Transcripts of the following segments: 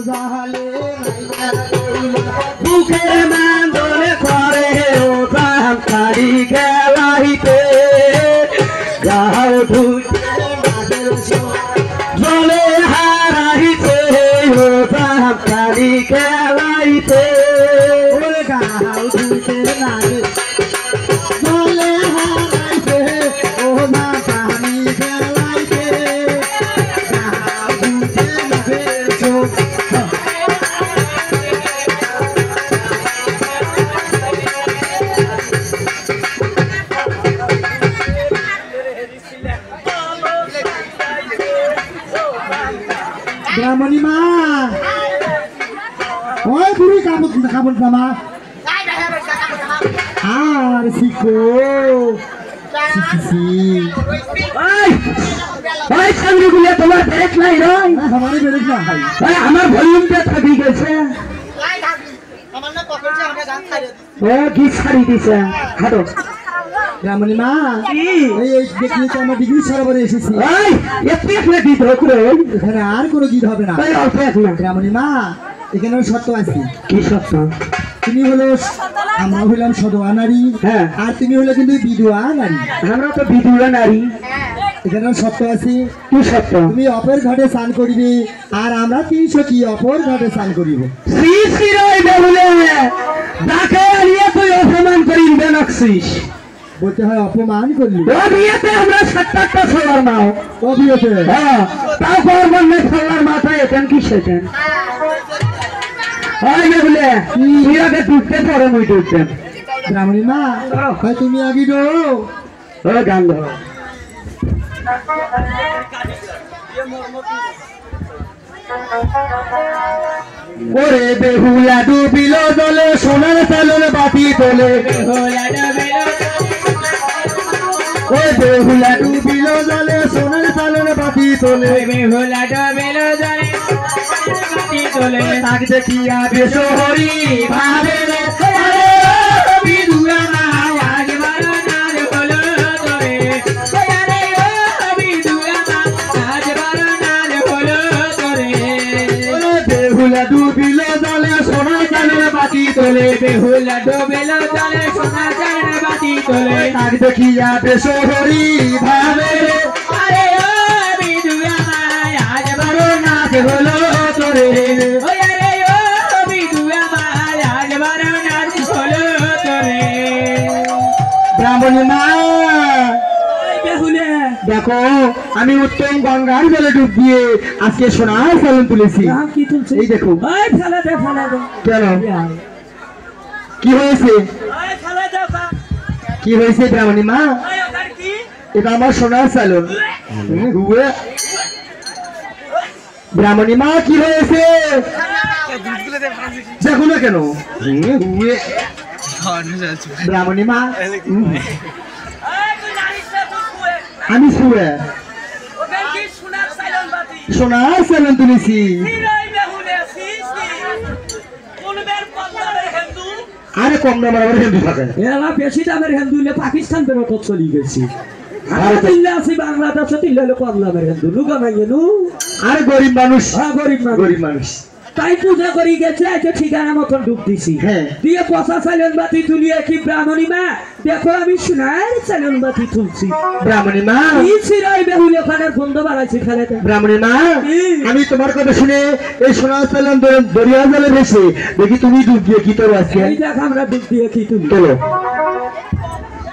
জাহালে বুকের মান্দলে করে ও প্রাণ কারি খেলাইতে যাও জলে হারাইতে ও প্রাণ কারি খেলাইতে গাও ধুতে লাগে জলে হারাইতে ও মা পানি খেলাইতে গাও ধুতে লাগে Ramani ma, oi buri kabut sama. Ah, risiko. Si. Oi, sambil kuliah tomar break lah, Roy. Hamari break lah. Oi, amar volume pe thaki geche. Oh, ki sari dise. Hato. Ramani ma, এই দেখলি তো আমার degree সরবরে এসেছি। এই একটু একলা গীত হোক রে, এখানে আর কোনো গীত হবে না। এই অল্প একলা। রামনি মা, এখানে সত্য আছে। কি সত্য? তুমি হলো আমরা হইলাম সদোয়া নারী, হ্যাঁ, আর তুমি হলো কিন্তু বিধবা নারী। আমরা তো বিধবা নারী। এখানে সত্য আছে। কি সত্য? তুমি অপর ঘাটে স্নান করিবে আর আমরা 300 কি অপর ঘাটে স্নান করিব। শ্রী শ্রী রই বলে ডাকে আনিয়ে তুই অপমান করিবে নাকছিস। বলতে হয় অপমান করলি বিয়েতে আমরা 70টা ছোলার মাও ও বিয়েতে হ্যাঁ তারপর মনে ছোলার মাথায় এখান কি সেখান হয় না বলে তুই আগে দুধতে পরে মুই দুধতেন ব্রাহ্মণী মা ভাই তুমি আগে ডো ও গান ধরো ওরে বেহুলা ডুবিল জলে সোনার চালের বাতি তোলে বেহুলা ডুবিল ওই বেহুলা ডুবিল জলে সোনার চালের বাতি তোলে বেহুলা ডুবিল জলে বাতি তোলে তাক দেখিয়া বেশ হরি ভাবে রে আরে বিধুয়া না আজ বারনার হলো তোরে আরে ও বিধুয়া না আজ বারনার হলো তোরে বেহুলা ডুবিল জলে সোনার চালের বাতি তোলে বেহুলা ডুবিল জলে সোনার চালের বাতি তোলে তাক দেখিয়া বেশ হরি ভাবে রে আরে ও বিধুয়া না আজ বারনার হলো তোরে আরে ও বিধুয়া না আজ বারনার হলো তোরে ব্রাহ্মণী মা দেখো আমি উত্তম গঙ্গার জলে ডুব দিয়ে আজকে সোনার ফলন তুলেছি কি তুলছে এই দেখো কেন কি হয়েছে কি হয়েছে ব্রাহ্মণী মা এটা আমার সোনার সালন ব্রাহ্মণী মা কি হয়েছে দেখো না কেন ব্রাহ্মণী মা আমি শুয়ে সোনার সালন তুলেছি আরে কম দামের আবার হিন্দু থাকে এলা বেশি দামের হিন্দু হলে পাকিস্তান বেরো তো চলে গেছি আর দিল্লি আছে বাংলাদেশে দিল্লি হলে কম দামের হিন্দু লুকা ভাঙে নু আর গরিব মানুষ হ্যাঁ গরিব মানুষ তাই পূজা করি গেছে যে ঠিকানা মতন ডুব দিছি হ্যাঁ দিয়ে পচা সালন বাতি তুলিয়ে কি ব্রাহ্মণী মা দেখো আমি সোনার সালন বাতি তুলছি ব্রাহ্মণী মা এই চিরাই বেহুলে খানের বন্ধ বাড়াইছি খালেতে ব্রাহ্মণী মা আমি তোমার কথা শুনে এই সোনার সালন দরিয়া জলে ভেসে দেখি তুমি ডুব দিয়ে কি তোর আজকে এই দেখ আমরা ডুব দিয়ে কি তুলি চলো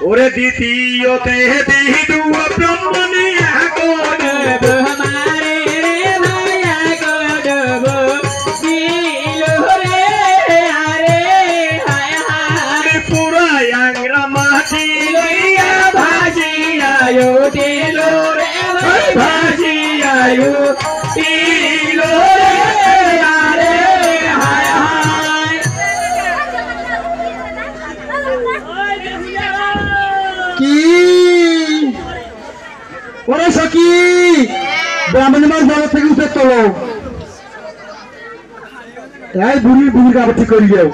ওরে দ্বিতীয়তে দিদু ব্রাহ্মণী আগোড আমারে রে মায়া গোড দিলো রে আরে হায় হায় পুরা আংরা মাটি লইয়া ভাজি আয়ো দিলো রে ভাজি আয়ো দিলো রে আরে হায় হায় কি ওরে সখী ব্রাহ্মণী মার বড় থেকে উঠে তোলো এই বুড়ির কাপড় করি যাও